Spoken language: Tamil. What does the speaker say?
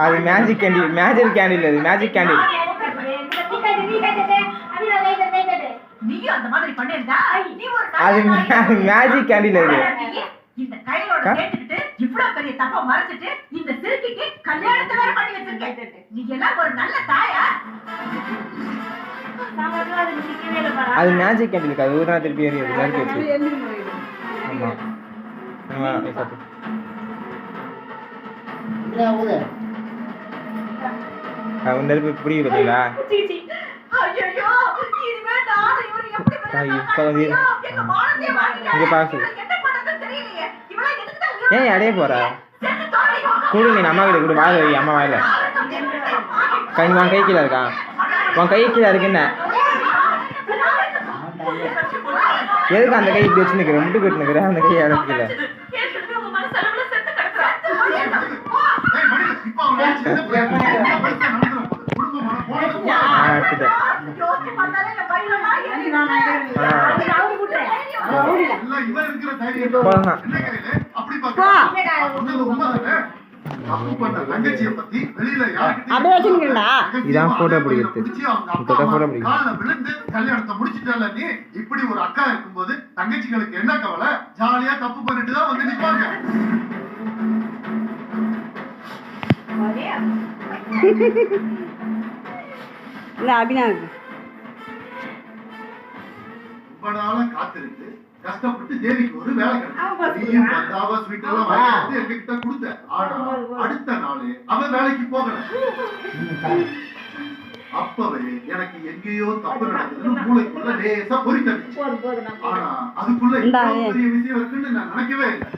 அது மேஜிக் கேண்டில், மேஜிக் கேண்டில், அது மேஜிக் கேண்டில். அது மேஜிக் கேண்டில் அது. இந்த கையோட கேட்டுக்கிட்டு இவ்வளவு பெரிய தப்ப மறைச்சிட்டு இந்த சிறுக்கிக்கு கல்யாணத்தை வேற பண்ணி வச்சிருக்க. நீ எல்லாம் ஒரு நல்ல தாயா? அது மேஜிக் கேண்டில் அது ஒரு நாள் திருப்பி ஏறியது நெருப்பு வச்சு. ஆமா ஆமா சரி. அது நெருப்பு புரியுது பாத்தீங்களா? ஐயோ இனிமே நான் இவரை எப்படி எங்க மானத்தையே வாங்கிட்டாங்க. இங்க பாரு. என்ன பண்றதுன்னு தெரியலையே. இவளை எதுக்கு தான் ஏன் அடைய போற? கூடு நீ அம்மா கிட்ட கூடு வாயில வை, அம்மா வாயில. கை உன் கை கீழே இருக்கா? உன் கை கீழே இருக்கு என்ன? எதுக்கு அந்த கை இப்படி வச்சு நிக்கிற? முட்டு போட்டு நிக்கிற அந்த கையை இடத்துல. இதான் போட்டோ பிடிக்கிறது. கல்யாணத்தை முடிச்சிட்டால நீ இப்படி ஒரு அக்கா இருக்கும்போது தங்கச்சிகளுக்கு என்ன கவலை? ஜாலியா தப்பு பண்ணிட்டு தான் வந்து நிப்பாங்க. ரொம்ப நாளா காத்திருந்து கஷ்டப்பட்டு தேவிக்கு ஒரு வேலை கிடைக்கும். எங்ககிட்ட கொடுத்த. ஆனா அடுத்த நாள் அவன் வேலைக்கு போகல. அப்பவே எனக்கு எங்கேயோ தப்பு நடக்குதுன்னு மூளைக்குள்ள லேசா பொறித்தடிச்சு. ஆனா அதுக்குள்ள பெரிய விஷயம் இருக்குன்னு நான் நினைக்கவே இல்லை.